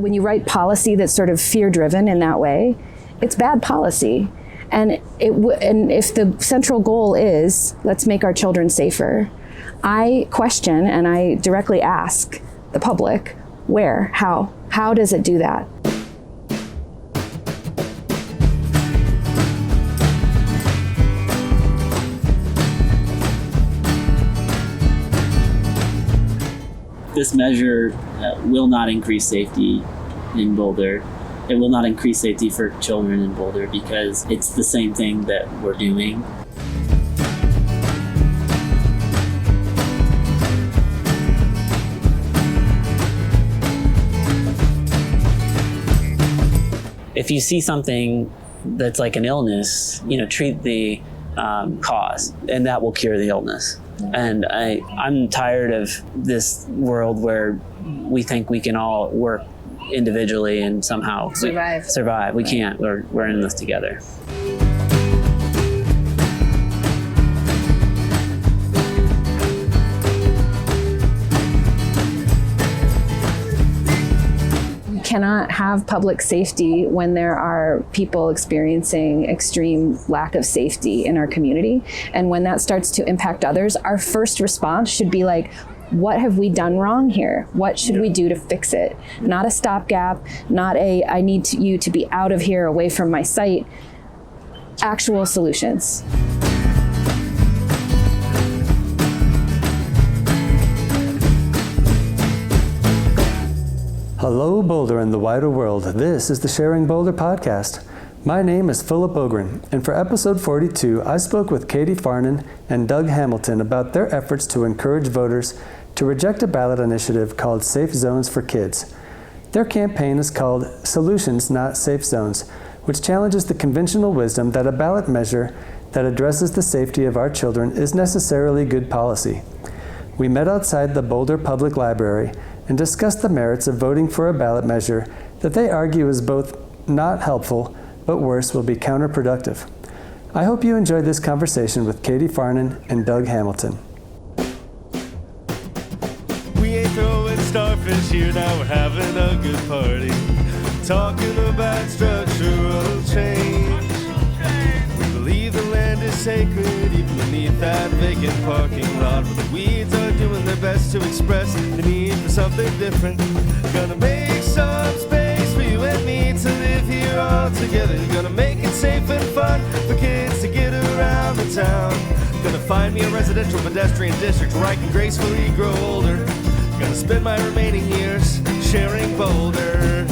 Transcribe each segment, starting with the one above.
when you write policy that's sort of fear-driven in that way, it's bad policy. And if the central goal is, let's make our children safer, I question and I directly ask the public, where, how does it do that? This measure will not increase safety in Boulder. It will not increase safety for children in Boulder because it's the same thing that we're doing. If you see something that's like an illness, treat the cause, and that will cure the illness. And I'm tired of this world where we think we can all work individually and somehow survive. We can't. We're in this together. Cannot have public safety when there are people experiencing extreme lack of safety in our community. And when that starts to impact others, our first response should be like, what have we done wrong here? What should we do to fix it? Not a stopgap, not I need you to be out of here, away from my sight. Actual solutions. Hello, Boulder and the wider world. This is the Sharing Boulder podcast. My name is Philip Ogren, and for episode 42, I spoke with Katie Farnan and Doug Hamilton about their efforts to encourage voters to reject a ballot initiative called Safe Zones for Kids. Their campaign is called Solutions, Not Safe Zones, which challenges the conventional wisdom that a ballot measure that addresses the safety of our children is necessarily good policy. We met outside the Boulder Public Library and discussed the merits of voting for a ballot measure that they argue is both not helpful, but worse, will be counterproductive. I hope you enjoyed this conversation with Katie Farnan and Doug Hamilton. We ain't throwing starfish here, now we're having a good party. Talking about structural change. We believe the land is sacred, even beneath that vacant parking lot, where the weeds are doing their best to express the need for something different. Gonna make some space for you and me to live here all together. Gonna make it safe and fun for kids to get around the town. Gonna find me a residential pedestrian district where I can gracefully grow older. Gonna spend my remaining years sharing Boulder.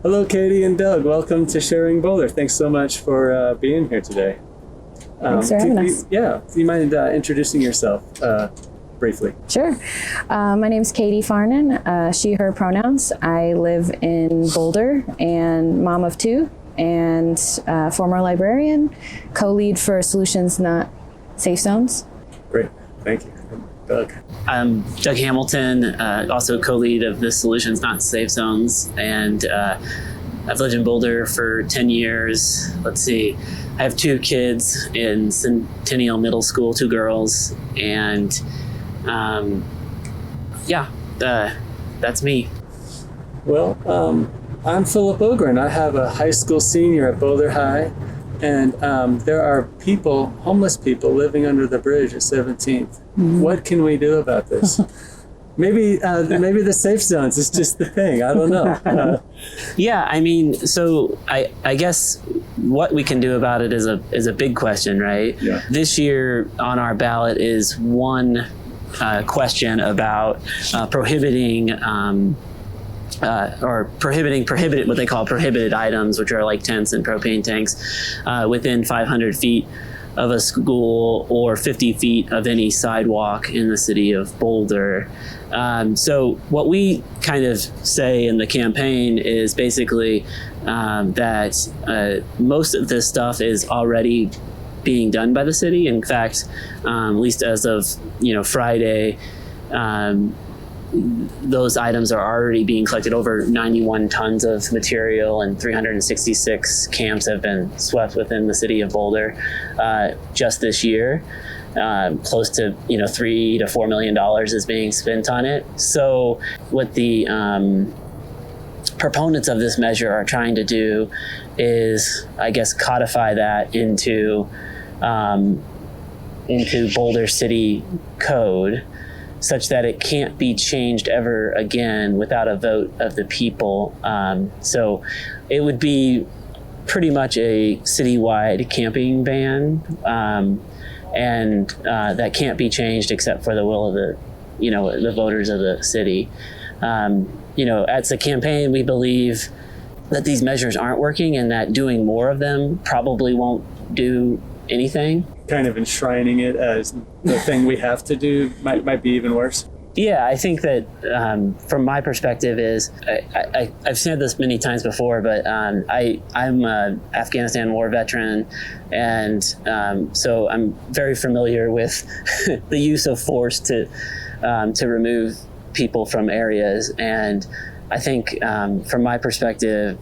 Hello, Katie and Doug. Welcome to Sharing Boulder. Thanks so much for being here today. Thanks for having us. Yeah, do you mind introducing yourself briefly? Sure. My name's Katie Farnan, she, her pronouns. I live in Boulder and mom of two and former librarian, co-lead for Solutions Not Safe Zones. Great, thank you. Doug. I'm Doug Hamilton, also co-lead of the Solutions Not Safe Zones, and I've lived in Boulder for 10 years. Let's see, I have two kids in Centennial Middle School, two girls, and that's me. Well, I'm Philip Ogren. I have a high school senior at Boulder High, and there are homeless people living under the bridge at 17th. Mm-hmm. What can we do about this? Maybe the safe zones is just the thing. I don't know. Yeah, I mean, so I guess what we can do about it is a big question, right? Yeah. This year on our ballot is one question about prohibiting what they call prohibited items, which are like tents and propane tanks within 500 feet of a school or 50 feet of any sidewalk in the city of Boulder. So what we kind of say in the campaign is basically that most of this stuff is already being done by the city. In fact, at least as of Friday, those items are already being collected. Over 91 tons of material and 366 camps have been swept within the city of Boulder just this year. close to $3 to $4 million is being spent on it. So what the proponents of this measure are trying to do is, I guess, codify that into Boulder City Code, such that it can't be changed ever again without a vote of the people. So it would be pretty much a citywide camping ban, and that can't be changed except for the will of the voters of the city. As a campaign, we believe that these measures aren't working and that doing more of them probably won't do anything. Kind of enshrining it as the thing we have to do might be even worse. Yeah, I think that from my perspective is, I've said this many times before, but I'm an Afghanistan war veteran, and so I'm very familiar with the use of force to remove people from areas. And I think from my perspective,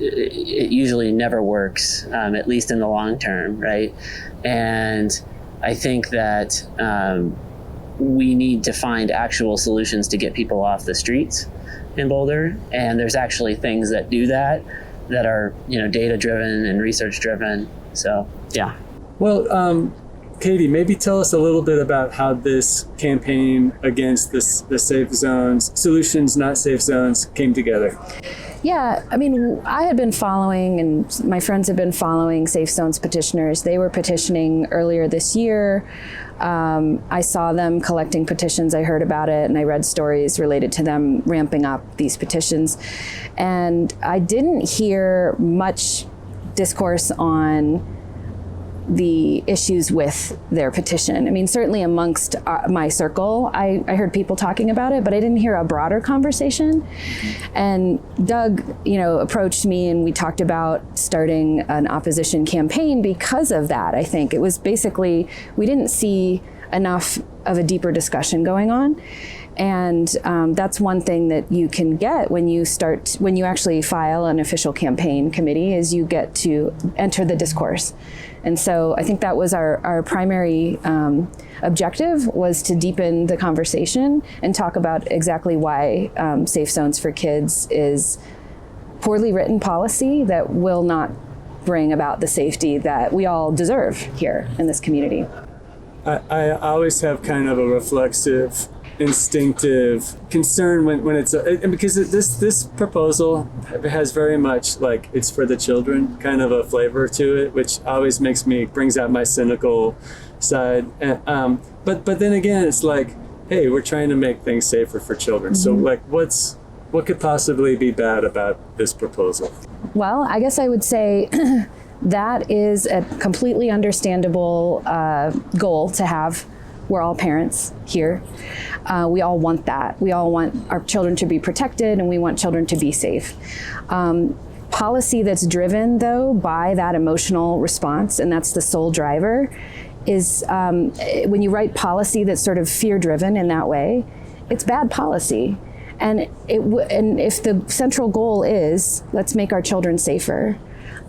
it usually never works, at least in the long term, right? And I think that we need to find actual solutions to get people off the streets in Boulder. And there's actually things that do that are, data driven and research driven. So, yeah. Well, Katie, maybe tell us a little bit about how this campaign against the safe zones, solutions not safe zones, came together. Yeah, I mean, I had been following, and my friends had been following Safe Zones petitioners. They were petitioning earlier this year. I saw them collecting petitions. I heard about it, and I read stories related to them ramping up these petitions. And I didn't hear much discourse on the issues with their petition. I mean, certainly amongst my circle, I heard people talking about it, but I didn't hear a broader conversation. And Doug, approached me, and we talked about starting an opposition campaign because of that. I think it was basically, we didn't see enough of a deeper discussion going on. And that's one thing that you can get when you actually file an official campaign committee, is you get to enter the discourse. And so I think that was our primary objective, was to deepen the conversation and talk about exactly why Safe Zones for Kids is poorly written policy that will not bring about the safety that we all deserve here in this community. I always have kind of a reflexive, instinctive concern when it's because this proposal has very much like it's for the children kind of a flavor to it, which always brings out my cynical side. And, but then again, it's like, hey, we're trying to make things safer for children. So like, what could possibly be bad about this proposal? Well, I guess I would say that is a completely understandable goal to have. We're all parents here. We all want that. We all want our children to be protected, and we want children to be safe. Policy that's driven, though, by that emotional response, and that's the sole driver, is when you write policy that's sort of fear-driven in that way, it's bad policy. And if the central goal is, let's make our children safer,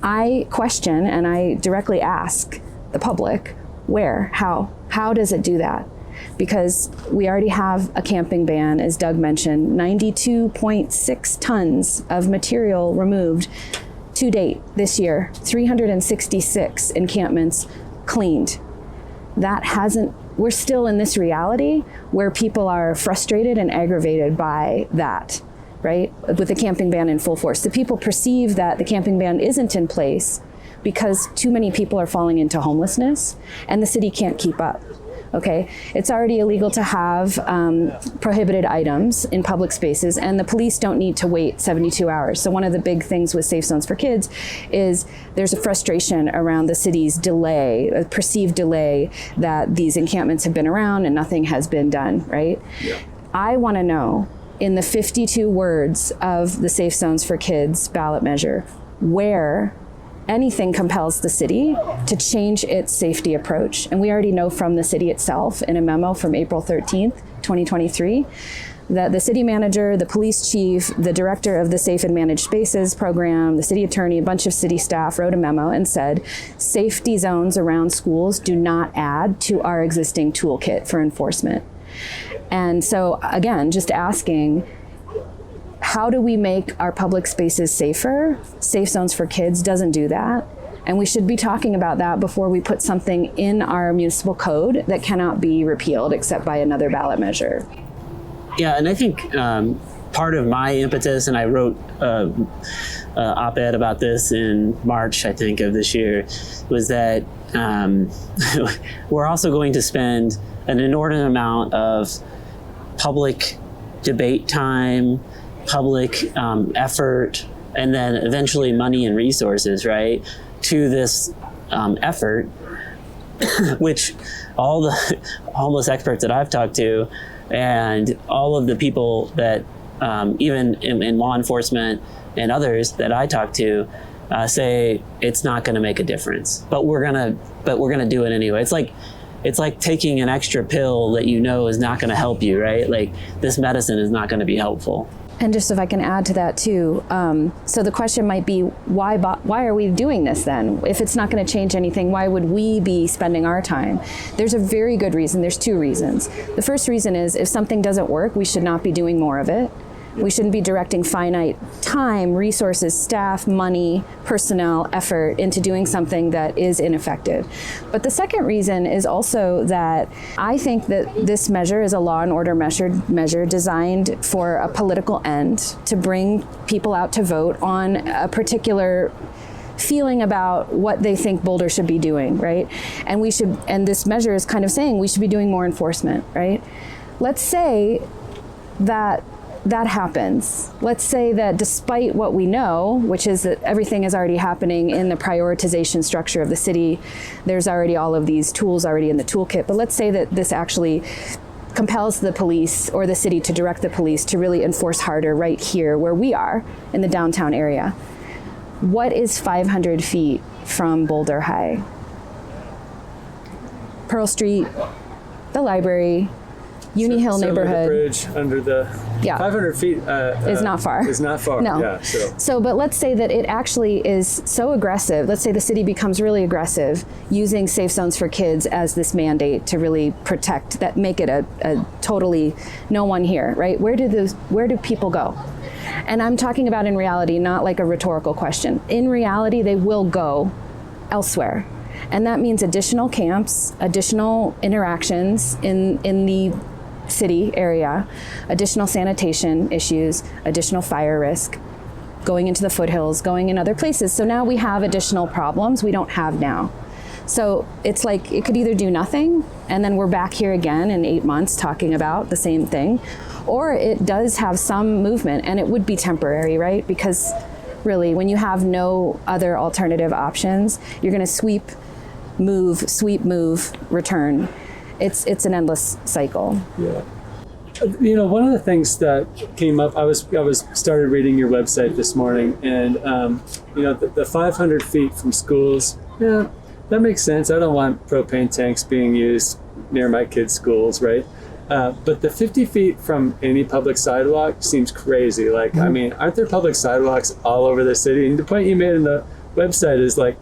I question and I directly ask the public, where, how does it do that? Because we already have a camping ban, as Doug mentioned, 92.6 tons of material removed to date this year, 366 encampments cleaned. We're still in this reality where people are frustrated and aggravated by that, right? With the camping ban in full force. The people perceive that the camping ban isn't in place because too many people are falling into homelessness and the city can't keep up. Okay, it's already illegal to have prohibited items in public spaces, and the police don't need to wait 72 hours. So one of the big things with Safe Zones for Kids is there's a frustration around the city's delay, a perceived delay, that these encampments have been around and nothing has been done, right? Yeah. I want to know, in the 52 words of the Safe Zones for Kids ballot measure, where anything compels the city to change its safety approach. And we already know from the city itself in a memo from April 13th, 2023, that the city manager, the police chief, the director of the Safe and Managed Spaces program, the city attorney, a bunch of city staff wrote a memo and said, safety zones around schools do not add to our existing toolkit for enforcement. And so again, just asking, how do we make our public spaces safer? Safe zones for kids doesn't do that. And we should be talking about that before we put something in our municipal code that cannot be repealed except by another ballot measure. Yeah, and I think part of my impetus, and I wrote an op-ed about this in March, I think, of this year, was that we're also going to spend an inordinate amount of public debate time, public effort, and then eventually money and resources, right, to this effort, which all the homeless experts that I've talked to and all of the people that even in law enforcement and others that I talk to say it's not going to make a difference, but we're gonna do it anyway. It's like taking an extra pill that you know is not going to help you, right? Like, this medicine is not going to be helpful. And just if I can add to that too, so the question might be, why are we doing this then? If it's not going to change anything, why would we be spending our time? There's a very good reason. There's two reasons. The first reason is if something doesn't work, we should not be doing more of it. We shouldn't be directing finite time, resources, staff, money, personnel, effort into doing something that is ineffective. But the second reason is also that I think that this measure is a law and order measure designed for a political end, to bring people out to vote on a particular feeling about what they think Boulder should be doing, right? And this measure is kind of saying we should be doing more enforcement, right? Let's say that happens. Let's say that despite what we know, which is that everything is already happening in the prioritization structure of the city, there's already all of these tools already in the toolkit, but let's say that this actually compels the police or the city to direct the police to really enforce harder right here where we are in the downtown area. What is 500 feet from Boulder High? Pearl Street, the library, Uni Hill neighborhood. The bridge under the 500 feet is not far. Is not far. No. Yeah, so, but let's say that it actually is so aggressive. Let's say the city becomes really aggressive using safe zones for kids as this mandate to really protect that, make it a totally no one here, right? Where do people go? And I'm talking about in reality, not like a rhetorical question. In reality, they will go elsewhere. And that means additional camps, additional interactions in the city area, additional sanitation issues, additional fire risk, going into the foothills, going in other places. So now we have additional problems we don't have now. So it's like it could either do nothing and then we're back here again in 8 months talking about the same thing, or it does have some movement, and it would be temporary, right? Because really, when you have no other alternative options, you're going to sweep, move, return. It's an endless cycle. Yeah. You know, one of the things that came up, I was started reading your website this morning, and you know, the 500 feet from schools, yeah, that makes sense. I don't want propane tanks being used near my kids' schools, right? But the 50 feet from any public sidewalk seems crazy. Like, I mean, aren't there public sidewalks all over the city? And the point you made in the website is like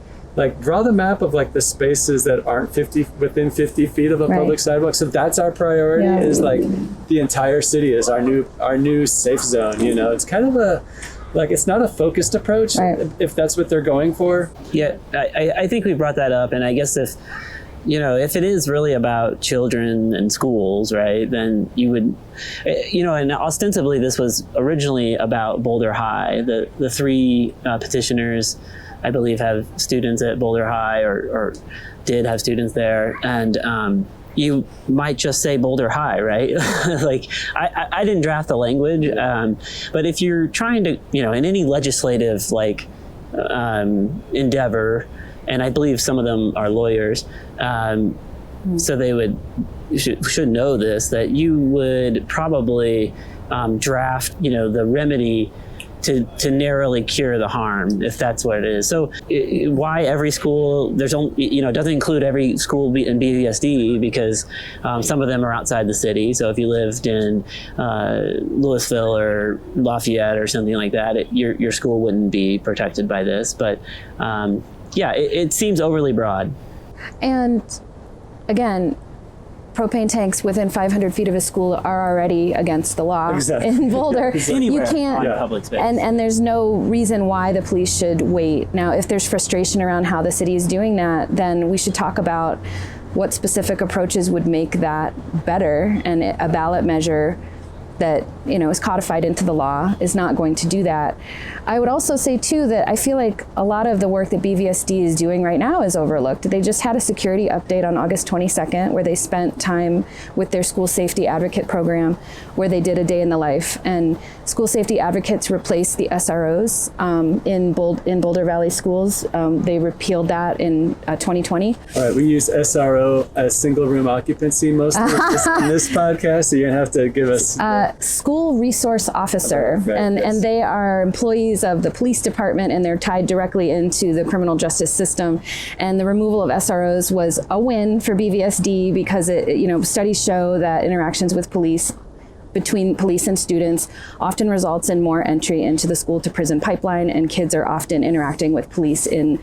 draw the map of like the spaces that aren't within 50 feet of a public sidewalk. So that's our priority, is like the entire city is our new safe zone. You know, it's kind of it's not a focused approach, if that's what they're going for. Yeah, I think we brought that up, and I guess if it is really about children and schools, right, then you would, and ostensibly this was originally about Boulder High. The three petitioners, I believe, have students at Boulder High or did have students there. And you might just say Boulder High, right? Like, I didn't draft the language, but if you're trying to, in any legislative endeavor, and I believe some of them are lawyers, so they should know this, that you would probably draft, the remedy to narrowly cure the harm, if that's what it is. So why every school, there's only, it doesn't include every school in BVSD, because some of them are outside the city. So if you lived in Louisville or Lafayette or something like that, your school wouldn't be protected by this. But it seems overly broad. And again, propane tanks within 500 feet of a school are already against the law in Boulder. Anywhere you can't, on public space. and there's no reason why the police should wait. Now, if there's frustration around how the city is doing that, then we should talk about what specific approaches would make that better. And a ballot measure that is codified into the law is not going to do that. I would also say too that I feel like a lot of the work that BVSD is doing right now is overlooked. They just had a security update on August 22nd where they spent time with their school safety advocate program, where they did a day in the life, and school safety advocates replaced the SROs in Boulder Valley schools. They repealed that in 2020. All right, we use SRO as single room occupancy mostly in this podcast, so you're gonna have to give us school resource officer, and they are employees of the police department, and they're tied directly into the criminal justice system. And the removal of SROs was a win for BVSD because studies show that interactions with police, between police and students, often results in more entry into the school to prison pipeline, and kids are often interacting with police in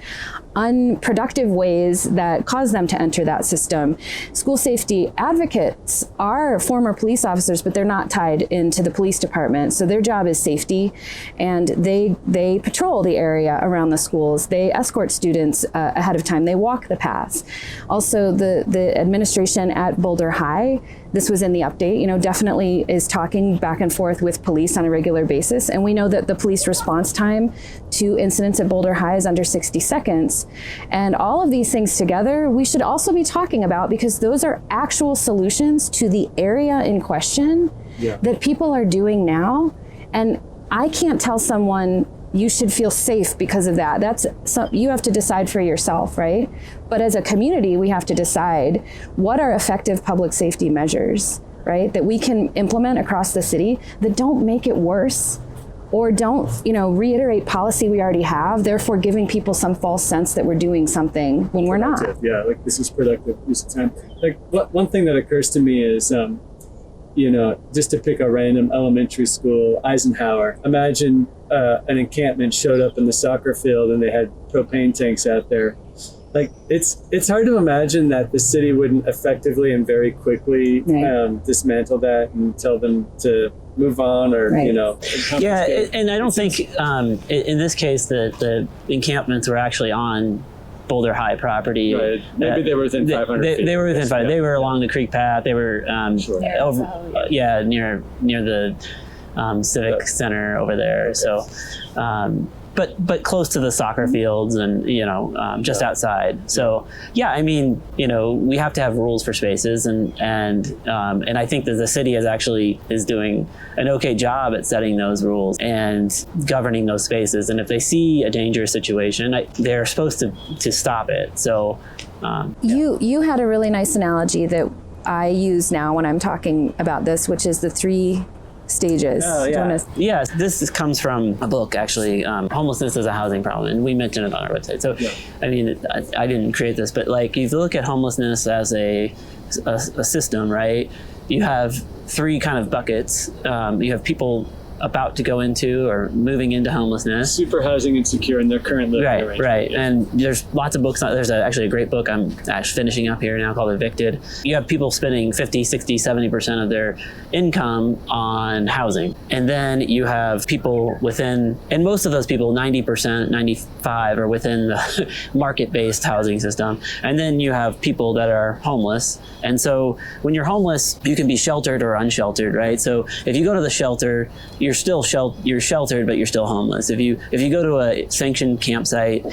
unproductive ways that cause them to enter that system. School safety advocates are former police officers, but they're not tied into the police department. So their job is safety, and they patrol the area around the schools. They escort students ahead of time. They walk the paths. Also, the administration at Boulder High, this was in the update, definitely is talking back and forth with police on a regular basis. And we know that the police response time to incidents at Boulder High is under 60 seconds. And all of these things together, we should also be talking about, because those are actual solutions to the area in question that people are doing now. And I can't tell someone you should feel safe because of that. You have to decide for yourself, right? But as a community, we have to decide what are effective public safety measures, right, that we can implement across the city that don't make it worse, or don't, reiterate policy we already have, therefore giving people some false sense that we're doing something when we're not. Yeah, like this is productive use of time. Like one thing that occurs to me is, just to pick a random elementary school, Eisenhower. Imagine an encampment showed up in the soccer field and they had propane tanks out there. Like it's hard to imagine that the city wouldn't effectively and very quickly dismantle that and tell them to move on, or and I don't think in this case the encampments were actually on Boulder High property. Right. Maybe they were within 500 feet. They were within 500. They were along the creek path. They were near the civic center over there. So but close to the soccer fields and just outside. So we have to have rules for spaces, and I think that the city is doing an okay job at setting those rules and governing those spaces. And if they see a dangerous situation, they're supposed to stop it. So you had a really nice analogy that I use now when I'm talking about this, which is the 3 stages. Oh, yeah. This comes from a book, actually, Homelessness is a Housing Problem, and we mentioned it on our website. So, I didn't create this, but if you look at homelessness as a system, right, you have 3 kind of buckets. You have people about to go into or moving into homelessness. Super housing insecure in their current living arrangement. Right. And there's lots of books. There's actually a great book I'm actually finishing up here now called Evicted. You have people spending 50, 60, 70% of their income on housing. And then you have people within, and most of those people, 90%, 95 are within the market-based housing system. And then you have people that are homeless. And so when you're homeless, you can be sheltered or unsheltered, right? So if you go to the shelter, you're still you're sheltered, but you're still homeless. If you go to a sanctioned campsite,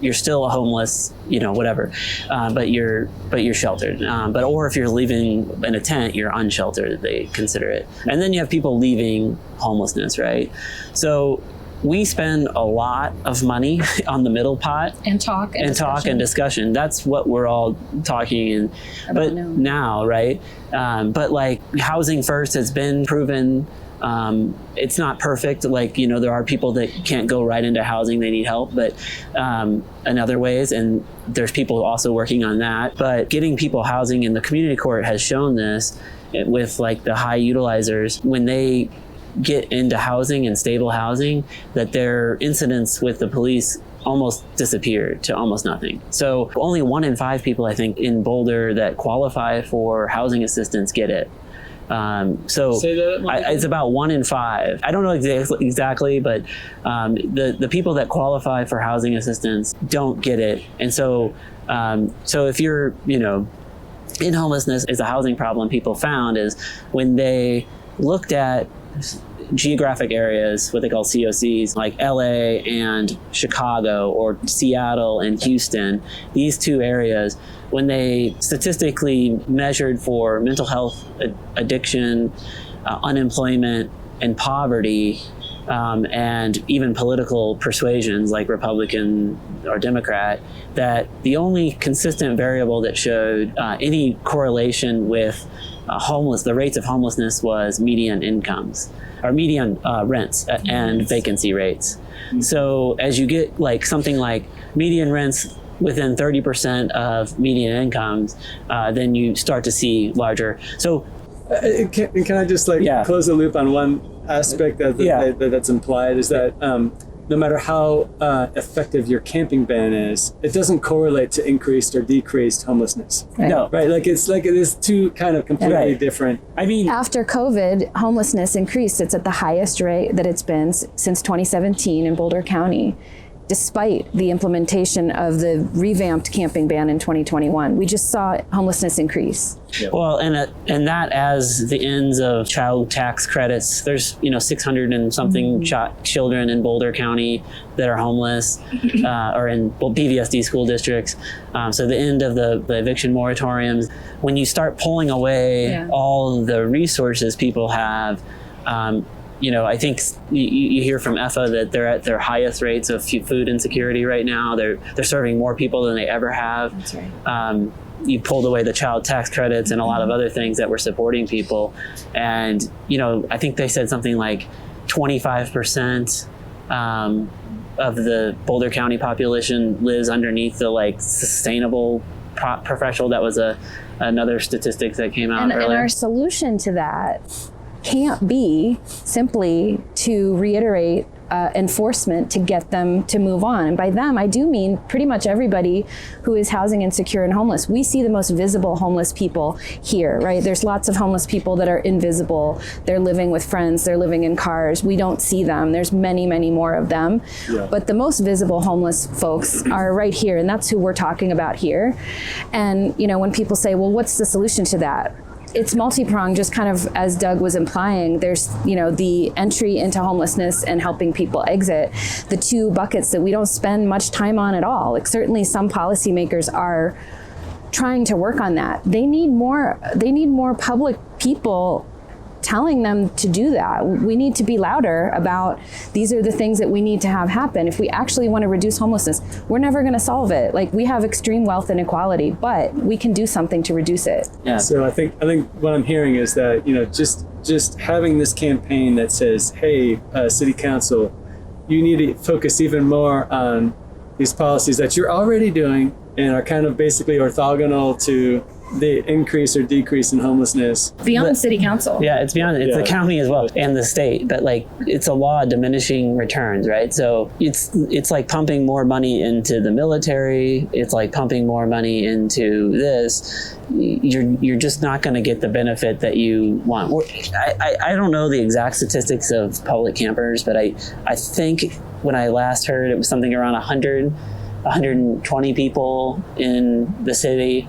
you're still a homeless, whatever, but you're sheltered. Or if you're living in a tent, you're unsheltered. They consider it. And then you have people leaving homelessness, right? So we spend a lot of money on the middle pot and talk and discussion. That's what we're all talking but now, right? But like housing first has been proven. It's not perfect. Like, there are people that can't go right into housing. They need help, but in other ways, and there's people also working on that. But getting people housing in the community court has shown this with like the high utilizers. When they get into housing and stable housing, that their incidents with the police almost disappeared to almost nothing. So only 1 in 5 people, I think, in Boulder that qualify for housing assistance get it. It's about 1 in 5. I don't know exactly, but the people that qualify for housing assistance don't get it. And so if you're, in homelessness, is a housing problem people found is when they looked at geographic areas, what they call COCs, like LA and Chicago, or Seattle and Houston, these 2 areas, when they statistically measured for mental health, addiction, unemployment, and poverty, and even political persuasions like Republican or Democrat, that the only consistent variable that showed any correlation with the rates of homelessness was median incomes, or median rents and vacancy rates. So as you get like something like median rents within 30% of median incomes, then you start to see larger. So can I just close the loop on one aspect that's implied, is that no matter how effective your camping ban is, it doesn't correlate to increased or decreased homelessness. Right. No. Right? Like it is 2 kind of completely different. I mean, after COVID, homelessness increased. It's at the highest rate that it's been since 2017 in Boulder County, despite the implementation of the revamped camping ban in 2021. We just saw homelessness increase. Yeah. Well, and that as the ends of child tax credits, there's 600 and something children in Boulder County that are homeless, or in BVSD school districts. So the end of the eviction moratoriums, when you start pulling away all the resources people have, I think you hear from EFA that they're at their highest rates of food insecurity right now. They're serving more people than they ever have. That's right. You pulled away the child tax credits and a lot of other things that were supporting people. And, I think they said something like 25% of the Boulder County population lives underneath the sustainable professional. That was another statistics that came out earlier. And our solution to that can't be simply to reiterate enforcement to get them to move on. And by them, I do mean pretty much everybody who is housing insecure and homeless. We see the most visible homeless people here, right? There's lots of homeless people that are invisible. They're living with friends. They're living in cars. We don't see them. There's many, many more of them. Yeah. But the most visible homeless folks are right here, and that's who we're talking about here. And, when people say, well, what's the solution to that? It's multi-pronged, just kind of as Doug was implying. There's, the entry into homelessness and helping people exit, the 2 buckets that we don't spend much time on at all. Like certainly some policymakers are trying to work on that. They need more public people telling them to do that. We need to be louder about these are the things that we need to have happen. If we actually want to reduce homelessness, we're never going to solve it. We have extreme wealth inequality, but we can do something to reduce it. Yeah. So I think what I'm hearing is that, just having this campaign that says, hey, City Council, you need to focus even more on these policies that you're already doing and are kind of basically orthogonal to the increase or decrease in homelessness. Beyond City Council. Yeah, it's beyond. It's the county as well and the state, but it's a law of diminishing returns, right? So it's like pumping more money into the military. It's like pumping more money into this. You're just not going to get the benefit that you want. I don't know the exact statistics of public campers, but I think when I last heard, it was something around 120 people in the city.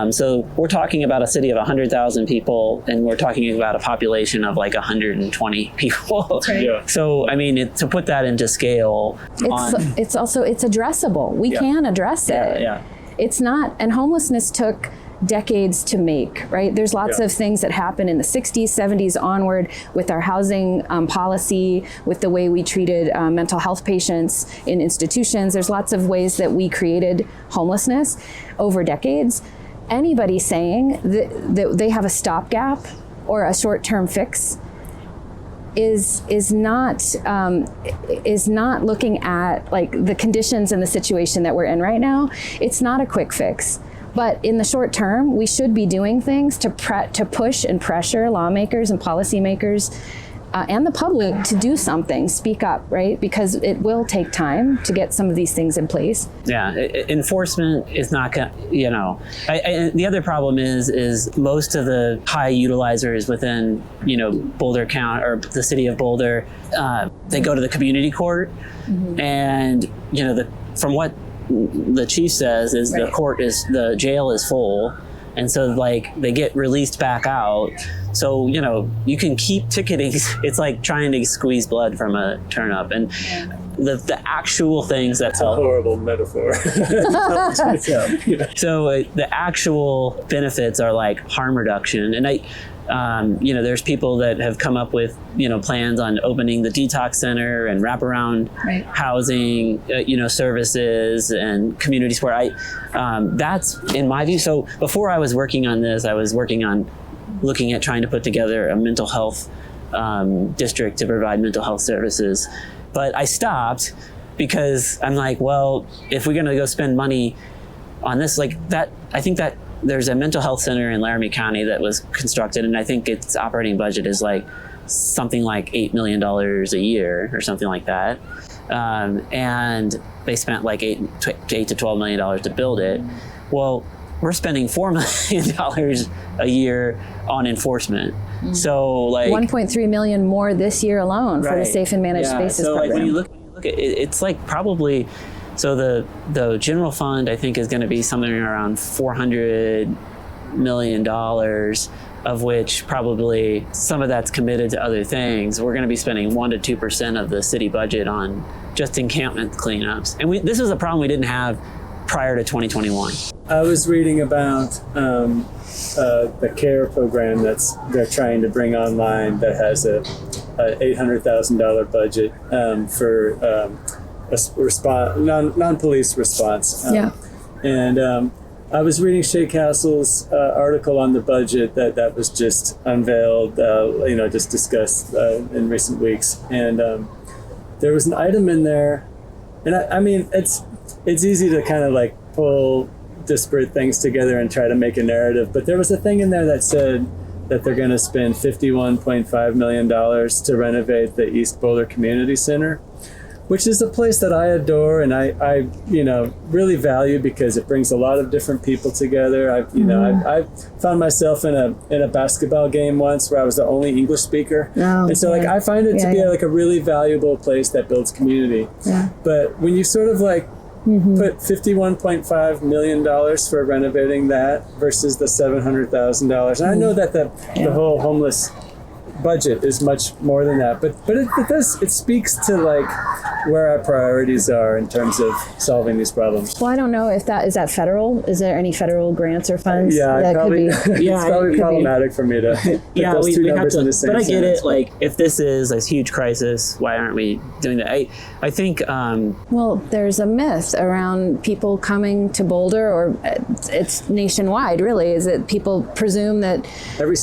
So we're talking about a city of 100,000 people, and we're talking about a population of 120 people. That's right. Yeah. So, to put that into scale. It's addressable. We can address it. Yeah. It's not, and homelessness took decades to make, right? There's lots of things that happen in the 60s, 70s onward with our housing policy, with the way we treated mental health patients in institutions. There's lots of ways that we created homelessness over decades. Anybody saying that they have a stopgap or a short-term fix is not looking at like the conditions and the situation that we're in right now. It's not a quick fix. But in the short term, we should be doing things to push and pressure lawmakers and policymakers and the public to do something, speak up, right? Because it will take time to get some of these things in place. Yeah, enforcement is not going to, the other problem is most of the high utilizers within, Boulder County or the city of Boulder, they go to the community court and, from what the chief says is the jail is full. And so they get released back out. So, you can keep ticketing. It's like trying to squeeze blood from a turnip. And the actual things that a horrible metaphor. So the actual benefits are like harm reduction. And there's people that have come up with, plans on opening the detox center and wraparound housing, services and community support. That's in my view. So before I was working on this, I was working on looking at trying to put together a mental health district to provide mental health services. But I stopped because I'm like, well, if we're going to go spend money on this, I think that there's a mental health center in Laramie County that was constructed, and I think its operating budget is something like $8 million a year or something like that. And they spent $8 to $12 million to build it. Well, we're spending $4 million a year on enforcement. So $1.3 million more this year alone for the Safe and Managed Spaces program. When you look at it, it's probably, so the general fund I think is going to be something around $400 million, of which probably some of that's committed to other things. We're going to be spending 1% to 2% of the city budget on just encampment cleanups. And this was a problem we didn't have prior to 2021. I was reading about the CARE program they're trying to bring online that has a $800,000 budget for a non-police response. And I was reading Shay Castle's article on the budget that was just unveiled, just discussed in recent weeks. And there was an item in there, and I mean, it's easy to kind of pull disparate things together and try to make a narrative, but there was a thing in there that said that they're going to spend $51.5 million to renovate the East Boulder Community Center, which is a place that I adore and I really value because it brings a lot of different people together. I found myself in a basketball game once where I was the only English speaker, and so I find it to be a really valuable place that builds community. But when you sort of put $51.5 million for renovating that versus the $700,000, and I know that the whole homeless budget is much more than that, but it speaks to where our priorities are in terms of solving these problems. Well, I don't know if is that federal. Is there any federal grants or funds? Yeah, it's probably problematic for me to put those two numbers in the same sentence. But I get it. But if this is a huge crisis, why aren't we doing that? I think. Well, there's a myth around people coming to Boulder, or it's nationwide. Really, is that people presume that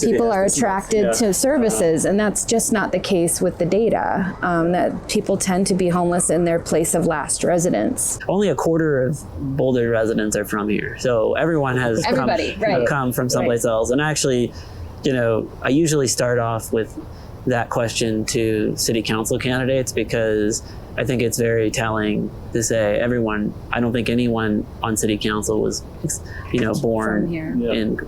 people are attracted to services, and that's just not the case with the data. That people tend to be homeless in their place of last residence. Only a quarter of Boulder residents are from here, so everyone has come from someplace else. And actually, I usually start off with that question to city council candidates because I think it's very telling to say everyone. I don't think anyone on city council was, born here. in.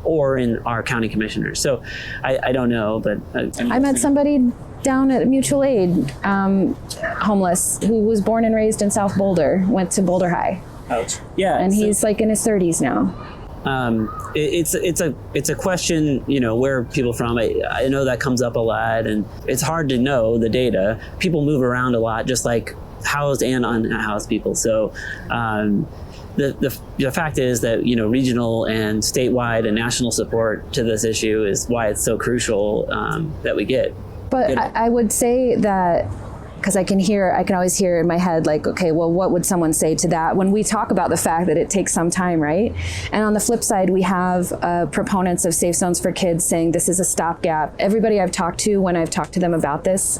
Or in our county commissioners. So I don't know, but I met somebody down at Mutual Aid, homeless, who was born and raised in South Boulder, went to Boulder High. Ouch. Yeah. And he's in his 30s now. It's a question, where are people from? I know that comes up a lot, and it's hard to know the data. People move around a lot, just like housed and unhoused people. So, the fact is that, regional and statewide and national support to this issue is why it's so crucial that we get. But I would say that, because I can always hear in my head, like, okay, well, what would someone say to that when we talk about the fact that it takes some time, right? And on the flip side, we have proponents of safe zones for kids saying this is a stopgap. Everybody I've talked to, when I've talked to them about this,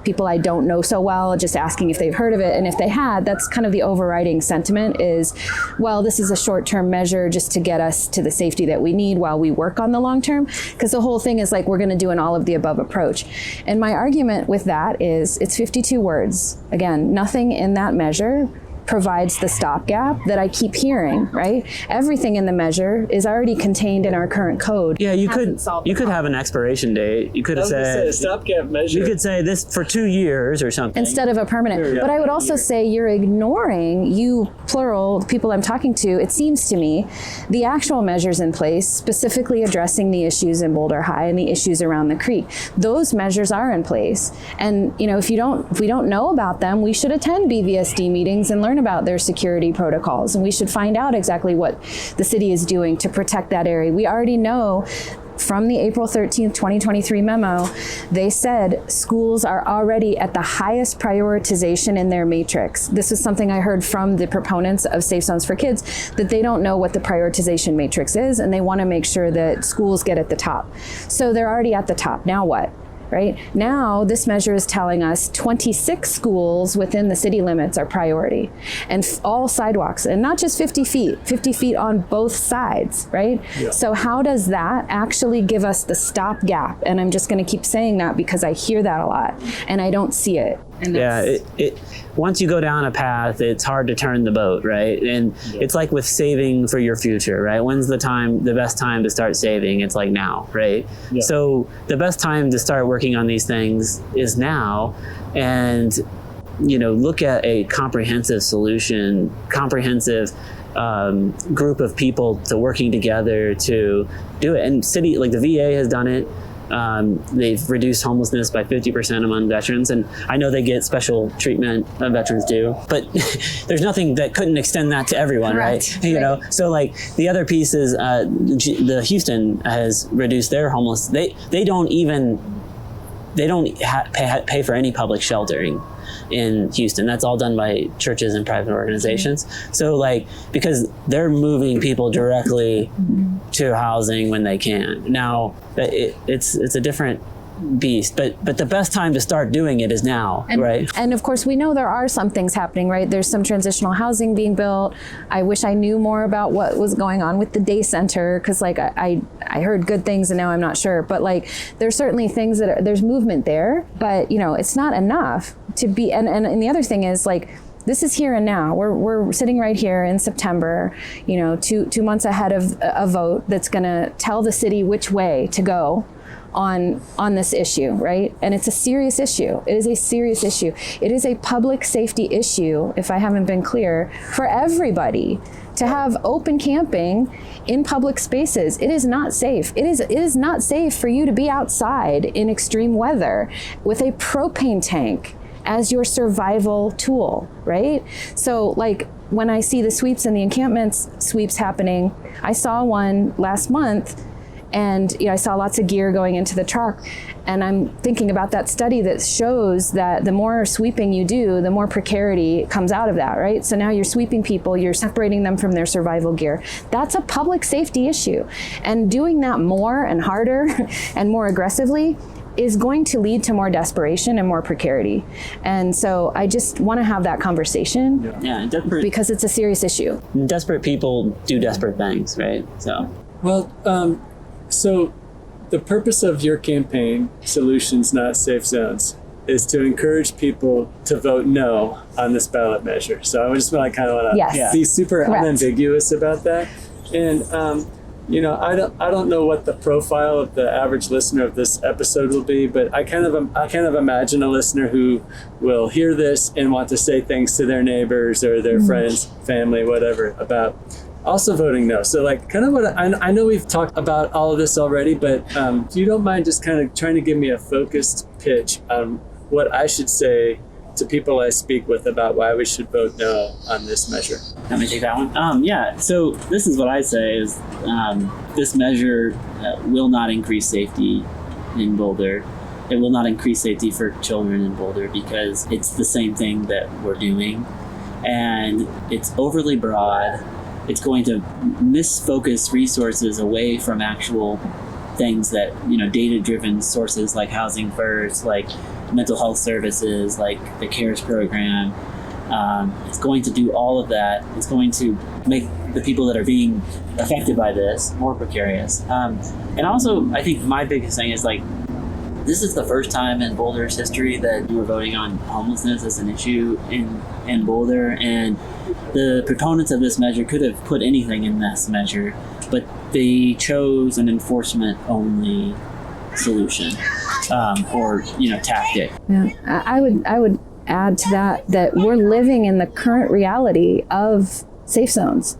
people I don't know so well, just asking if they've heard of it. And if they had, that's kind of the overriding sentiment is, well, this is a short-term measure just to get us to the safety that we need while we work on the long-term. Because the whole thing is like, we're going to do an all of the above approach. And my argument with that is it's 52 words. Again, nothing in that measure provides the stopgap that I keep hearing, right? Everything in the measure is already contained in our current code. Yeah, you could have an expiration date. You could have said a stopgap measure. You could say this for 2 years or something instead of a permanent. But I would also say you're ignoring, you plural, the people I'm talking to, it seems to me, the actual measures in place, specifically addressing the issues in Boulder High and the issues around the creek. Those measures are in place. And if we don't know about them, we should attend BVSD meetings and learn about their security protocols, and we should find out exactly what the city is doing to protect that area. We already know from the April 13th, 2023 memo, they said schools are already at the highest prioritization in their matrix. This is something I heard from the proponents of Safe Zones for Kids, that they don't know what the prioritization matrix is, and they want to make sure that schools get at the top. So they're already at the top. Now what? Right? Now, this measure is telling us 26 schools within the city limits are priority, and all sidewalks, and not just 50 feet on both sides, right? Yeah. So how does that actually give us the stopgap? And I'm just going to keep saying that because I hear that a lot, and I don't see it. And it once you go down a path, it's hard to turn the boat, right? And it's like with saving for your future, right? When's the best time to start saving? It's like now, right? Yeah. So the best time to start working on these things is now, and look at a comprehensive solution, group of people to working together to do it. And city, like the VA has done it. They've reduced homelessness by 50% among veterans, and I know they get special treatment veterans do, but there's nothing that couldn't extend that to everyone, right? So like the other piece is the Houston has reduced their homeless. They don't pay for any public sheltering in Houston. That's all done by churches and private organizations. So because they're moving people directly to housing when they can. Now it's a different beast, but the best time to start doing it is now, right? And of course we know there are some things happening, right? There's some transitional housing being built. I wish I knew more about what was going on with the day center, because I heard good things and now I'm not sure, but there's certainly things there's movement there, but it's not enough to be, and the other thing is this is here and now. We're sitting right here in September, 2 months ahead of a vote that's going to tell the city which way to go on this issue, right? And it's a serious issue. It is a serious issue. It is a public safety issue, if I haven't been clear, for everybody to have open camping in public spaces. It is not safe. It is not safe for you to be outside in extreme weather with a propane tank as your survival tool, right? So when I see the sweeps and the encampments sweeps happening, I saw one last month, and I saw lots of gear going into the truck, and I'm thinking about that study that shows that the more sweeping you do, the more precarity comes out of that, right? So now you're sweeping people, you're separating them from their survival gear. That's a public safety issue, and doing that more and harder and more aggressively is going to lead to more desperation and more precarity. And so I just want to have that conversation, because it's a serious issue. Desperate people do desperate things, right? So the purpose of your campaign, Solutions Not Safe Zones, is to encourage people to vote no on this ballot measure. So I just want to be super unambiguous about that. And I don't know what the profile of the average listener of this episode will be, but I kind of imagine a listener who will hear this and want to say things to their neighbors or their friends, family, whatever, about also voting no. So what I know we've talked about all of this already, but if you don't mind just kind of trying to give me a focused pitch on what I should say to people I speak with about why we should vote no on this measure. Let me take that one. Yeah, so this is what I say is this measure will not increase safety in Boulder. It will not increase safety for children in Boulder because it's the same thing that we're doing. And it's overly broad. It's going to misfocus resources away from actual things that, data-driven sources like Housing First, like mental health services, like the CARES program. It's going to do all of that. It's going to make the people that are being affected by this more precarious. And also, I think my biggest thing is this is the first time in Boulder's history that we're voting on homelessness as an issue in Boulder. And the proponents of this measure could have put anything in this measure, but they chose an enforcement-only solution or tactic. Yeah, I would add to that we're living in the current reality of safe zones.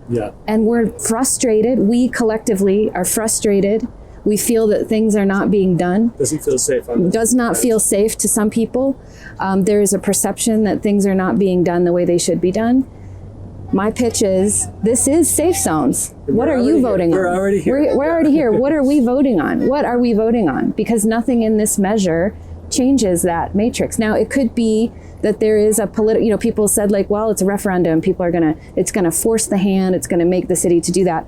Yeah. And we're frustrated. We collectively are frustrated. We feel that things are not being done. Doesn't feel safe. Does not feel safe to some people. There is a perception that things are not being done the way they should be done. My pitch is, this is safe zones. What are you voting on? We're already here. We're already here. What are we voting on? What are we voting on? Because nothing in this measure changes that matrix. Now, it could be that there is a political, people said well, it's a referendum. It's going to force the hand. It's going to make the city to do that.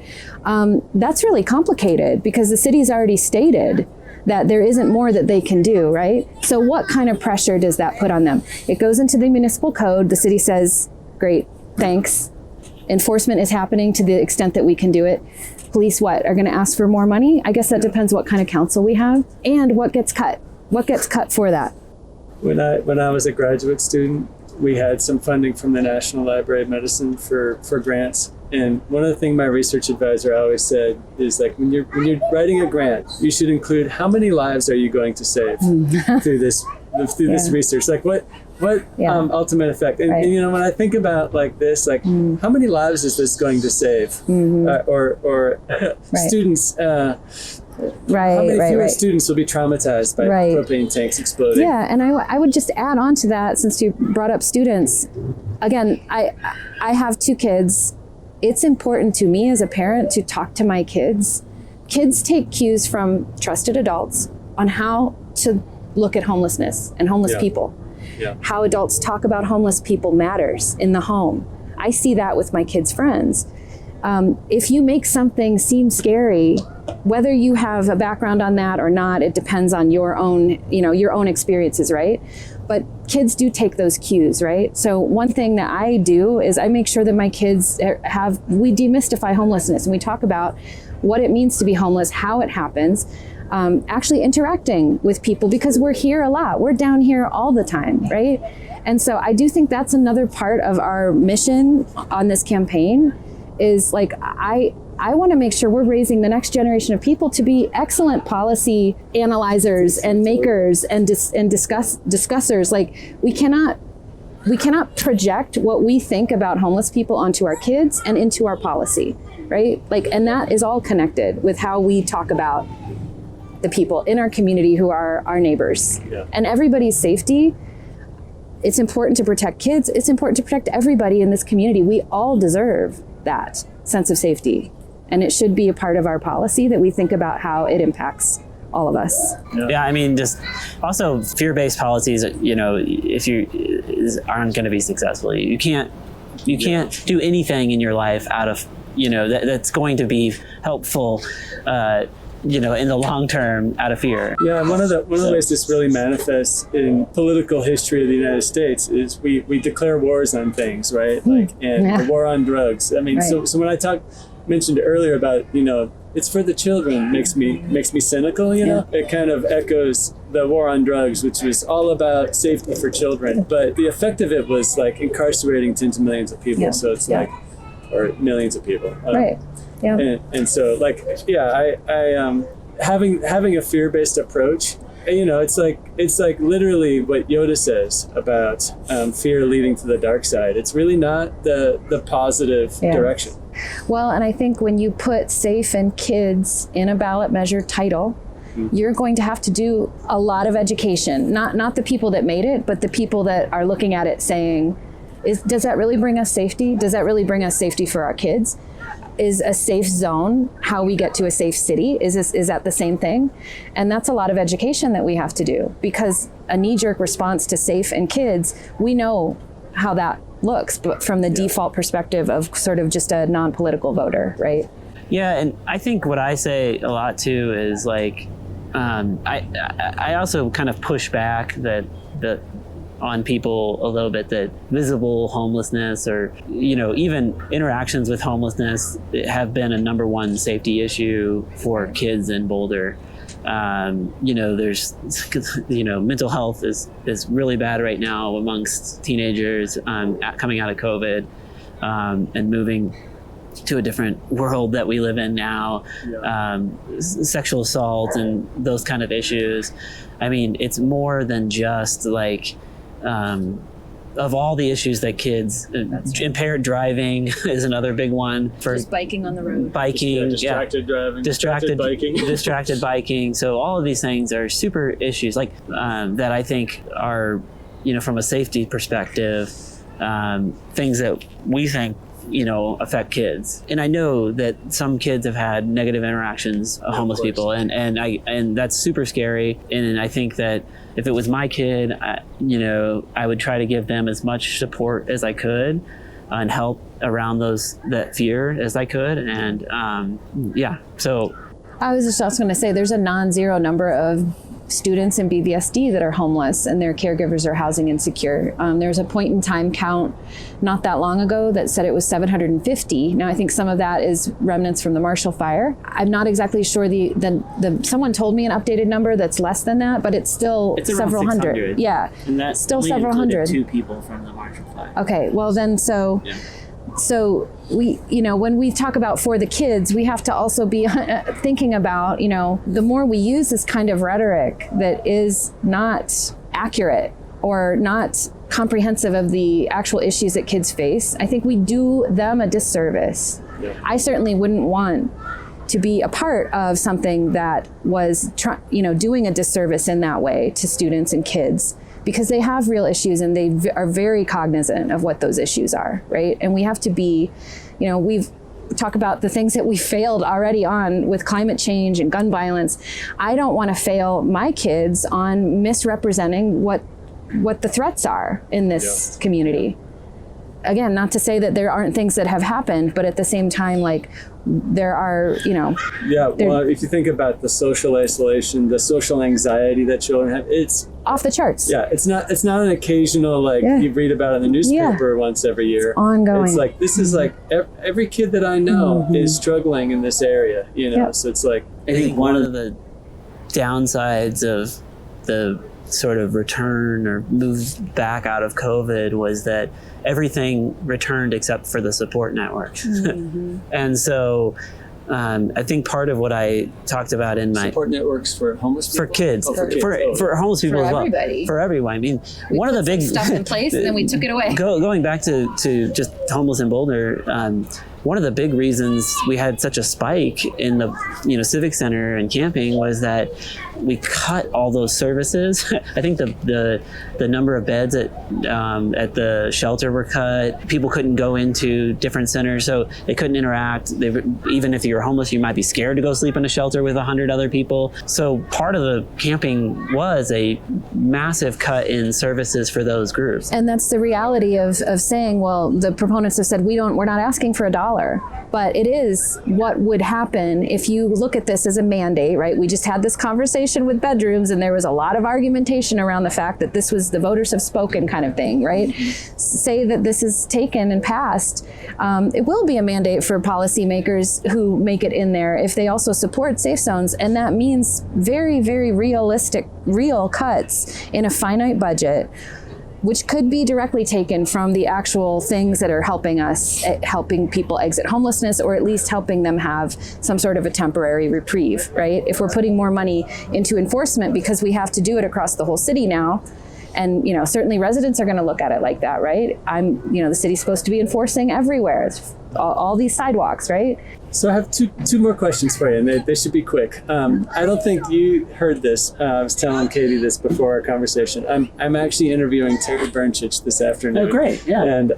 That's really complicated because the city's already stated that there isn't more that they can do, right? So what kind of pressure does that put on them? It goes into the municipal code. The city says, great, thanks. Enforcement is happening to the extent that we can do it. Police are going to ask for more money? I guess that depends what kind of council we have and what gets cut. What gets cut for that? When I was a graduate student, we had some funding from the National Library of Medicine for grants. And one of the things my research advisor always said is when you're writing a grant, you should include how many lives are you going to save through this research? What ultimate effect? And, right. and when I think about this, how many lives is this going to save? Or right. Students. Right, how many fewer right. students will be traumatized by propane tanks exploding? Yeah, and I would just add on to that, since you brought up students. Again, I have 2 kids. It's important to me as a parent to talk to my kids. Kids take cues from trusted adults on how to look at homelessness and homeless people. Yeah. How adults talk about homeless people matters in the home. I see that with my kids' friends. If you make something seem scary, whether you have a background on that or not, it depends on your own experiences, right? But kids do take those cues, right? So one thing that I do is I make sure that my kids we demystify homelessness and we talk about what it means to be homeless, how it happens, actually interacting with people, because we're here a lot. We're down here all the time, right? And so I do think that's another part of our mission on this campaign is I want to make sure we're raising the next generation of people to be excellent policy analyzers and makers and discussers. We cannot project what we think about homeless people onto our kids and into our policy, right? And that is all connected with how we talk about the people in our community who are our neighbors. Yeah. And everybody's safety. It's important to protect kids. It's important to protect everybody in this community. We all deserve that sense of safety. And it should be a part of our policy that we think about how it impacts all of us. Yeah, I mean, just also fear-based policies, if you aren't going to be successful, you can't do anything in your life out of, that's going to be helpful, in the long term out of fear. Yeah, and one of the ways this really manifests in political history of the United States is we declare wars on things, right? The war on drugs. I mean, right. so when I mentioned earlier about it's for the children makes me cynical. It kind of echoes the war on drugs, which was all about safety for children, but the effect of it was incarcerating tens of millions of people. So it's or millions of people. Right. Yeah. And so I having a fear-based approach, it's like literally what Yoda says about fear leading to the dark side. It's really not the positive direction. Well, and I think when you put safe and kids in a ballot measure title, you're going to have to do a lot of education, not the people that made it, but the people that are looking at it saying, Does that really bring us safety? Does that really bring us safety for our kids? Is a safe zone how we get to a safe city? Is that the same thing? And that's a lot of education that we have to do, because a knee-jerk response to safe and kids, we know how that looks, but from the default perspective of sort of just a non-political voter, right? Yeah, and I think what I say a lot too is like, I also kind of push back on people a little bit that visible homelessness, or even interactions with homelessness, have been a number one safety issue for kids in Boulder. There's mental health is really bad right now amongst teenagers coming out of COVID and moving to a different world that we live in now. Sexual assault and those kind of issues. I mean, it's more than just like, of all the issues that kids, impaired driving is another big one. For just biking on the road. Biking, distracted driving, distracted biking. Distracted biking. So all of these things are super issues like that I think are, from a safety perspective, things that we think affect kids. And I know that some kids have had negative interactions with homeless people, and that's super scary. And I think that if it was my kid, I would try to give them as much support as I could and help around that fear as I could. And so I was just also going to say, there's a non-zero number of students in BVSD that are homeless and their caregivers are housing insecure. There's a point in time count not that long ago that said it was 750. Now I think some of that is remnants from the Marshall Fire. I'm not exactly sure someone told me an updated number that's less than that, but it's several hundred. Yeah, and that's still several hundred. 2 people from the Marshall Fire. Okay, well then So we, when we talk about for the kids, we have to also be thinking about, the more we use this kind of rhetoric that is not accurate or not comprehensive of the actual issues that kids face, I think we do them a disservice. Yeah. I certainly wouldn't want to be a part of something that was, doing a disservice in that way to students and kids, because they have real issues and they are very cognizant of what those issues are, right? And we have to be, we've talked about the things that we failed already on with climate change and gun violence. I don't want to fail my kids on misrepresenting what the threats are in this community. Again, not to say that there aren't things that have happened, but at the same time, like, there are, well, if you think about the social isolation, the social anxiety that children have, it's off the charts. Yeah, it's not an occasional, you read about it in the newspaper once every year. It's ongoing. It's like, this is like every kid that I know is struggling in this area, so it's like, I think one of the downsides of the sort of return or move back out of COVID was that everything returned except for the support network. And so I think part of what I talked about in my support networks for homeless people? For kids, for homeless people as well. Everybody. For everyone. I mean, one of the big stuff in place and then we took it away. Going back to just homeless in Boulder, one of the big reasons we had such a spike in the civic center and camping was that we cut all those services. I think the number of beds at the shelter were cut. People couldn't go into different centers, so they couldn't interact. Even if you're homeless, you might be scared to go sleep in a shelter with 100 other people. So part of the camping was a massive cut in services for those groups. And that's the reality of saying, well, the proponents have said we're not asking for $1. But it is what would happen if you look at this as a mandate, right? We just had this conversation with bedrooms and there was a lot of argumentation around the fact that this was the voters have spoken kind of thing, right? Say that this is taken and passed. It will be a mandate for policymakers who make it in there if they also support safe zones. And that means very, very real cuts in a finite budget, which could be directly taken from the actual things that are helping people exit homelessness, or at least helping them have some sort of a temporary reprieve, right? If we're putting more money into enforcement because we have to do it across the whole city now, and certainly residents are going to look at it like that, right? The city's supposed to be enforcing everywhere. all these sidewalks, right? So I have two more questions for you, and they should be quick. I don't think you heard this. I was telling Katie this before our conversation. I'm actually interviewing Terry Bernchich this afternoon. Oh, great! Yeah. And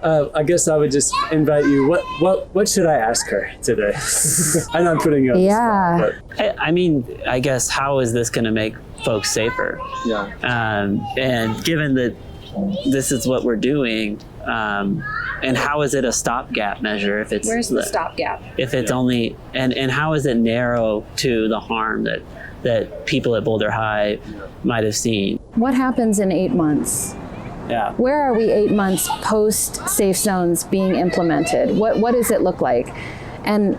I guess I would just invite you. What should I ask her today? I know I'm putting you on the spot, but. I mean, I guess how is this going to make folks safer? Yeah. And given that this is what we're doing. And how is it a stopgap measure if it's Where's the stopgap? If it's only and how is it narrow to the harm that people at Boulder High might have seen? What happens in 8 months? Yeah. Where are we 8 months post safe zones being implemented? What does it look like? And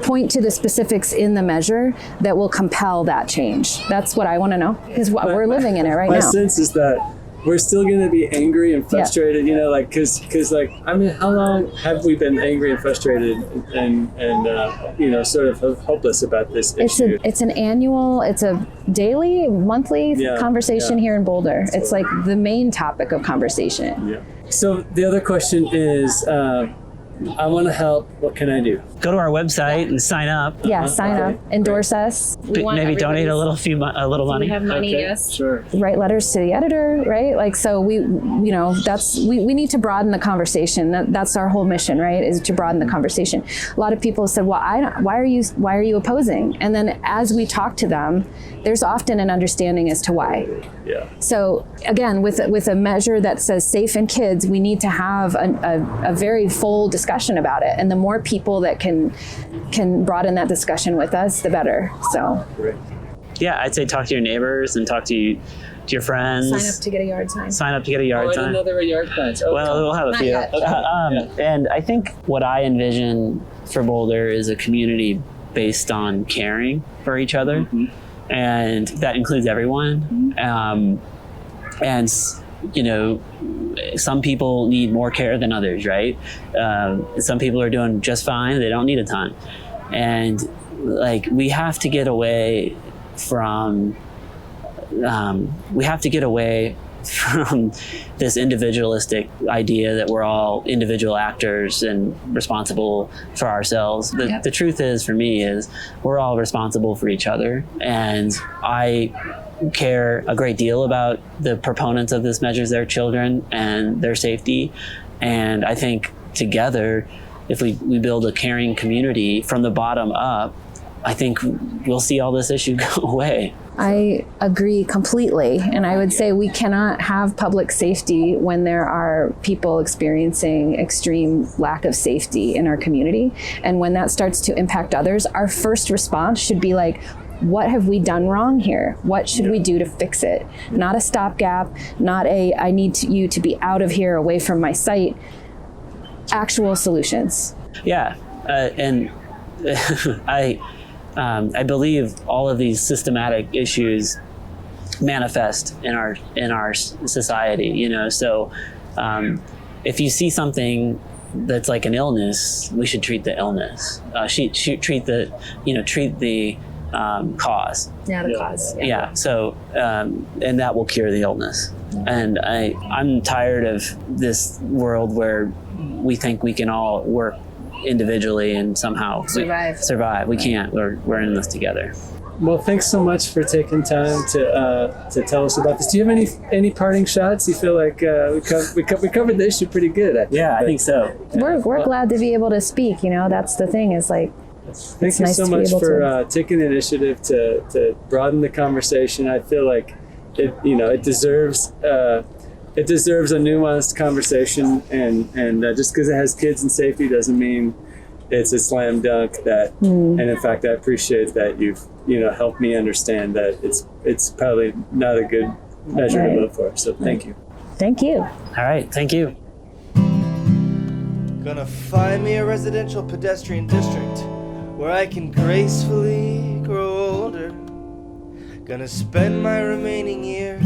point to the specifics in the measure that will compel that change. That's what I want to know, because we're living in it right now. My sense is that we're still going to be angry and frustrated, because I mean, how long have we been angry and frustrated and sort of hopeless about this issue? It's a daily, monthly conversation here in Boulder. It's like the main topic of conversation. Yeah. So the other question is, I want to help. What can I do? Go to our website and sign up. Yeah, sign up, endorse us. Maybe donate a little money. We have money, Okay, yes. sure. Write letters to the editor, right? Like, so we need to broaden the conversation. That's our whole mission, right? Is to broaden the conversation. A lot of people said, well, why are you opposing? And then as we talk to them, there's often an understanding as to why. Yeah. So again, with a measure that says safe in kids, we need to have a very full discussion about it. And the more people that can broaden that discussion with us, the better. So. Great. Yeah, I'd say talk to your neighbors and talk to your friends. Sign up to get a yard sign. Sign up to get a yard sign. I didn't know there were yard signs. Oh, well, we'll have a Not few. yet. And I think what I envision for Boulder is a community based on caring for each other. Mm-hmm. And that includes everyone. And some people need more care than others, right? Some people are doing just fine. They don't need a ton. And we have to get away from this individualistic idea that we're all individual actors and responsible for ourselves. The truth is, for me, is we're all responsible for each other. And I care a great deal about the proponents of this measures, their children and their safety. And I think together, if we build a caring community from the bottom up, I think we'll see all this issue go away. I agree completely. And I would say we cannot have public safety when there are people experiencing extreme lack of safety in our community. And when that starts to impact others, our first response should be like, what have we done wrong here? What should we do to fix it? Not a stopgap, not I need you to be out of here, away from my sight. Actual solutions. Yeah, and I believe all of these systematic issues manifest in our society. So if you see something that's like an illness, we should treat the illness. Treat the cause. Yeah, the cause. Yeah. So and that will cure the illness. And I'm tired of this world where we think we can all work individually and somehow survive. We can't. We're in this together. Well, thanks so much for taking time to tell us about this. Do you have any parting shots? You feel like we covered the issue pretty good? I think so. We're glad to be able to speak. That's the thing. Is like. Thank you so much for taking the initiative to broaden the conversation. I feel like it deserves a nuanced conversation, and just because it has kids and safety doesn't mean it's a slam dunk. And in fact, I appreciate that you've helped me understand that it's probably not a good measure to vote for. So thank you. Thank you. All right, thank you. Gonna find me a residential pedestrian district where I can gracefully grow older. Gonna spend my remaining years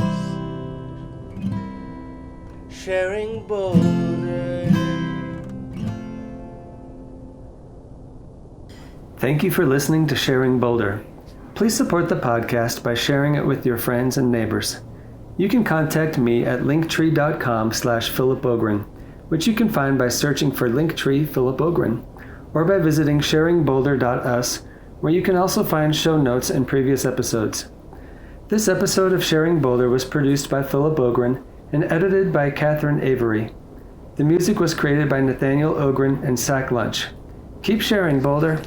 sharing Boulder. Thank you for listening to Sharing Boulder. Please support the podcast by sharing it with your friends and neighbors. You can contact me at linktree.com/Philip Ogren. which you can find by searching for Linktree Philip Ogren, or by visiting sharingboulder.us, where you can also find show notes and previous episodes. This episode of Sharing Boulder was produced by Philip Ogren and edited by Catherine Avery. The music was created by Nathaniel Ogren and Sack Lunch. Keep sharing, Boulder!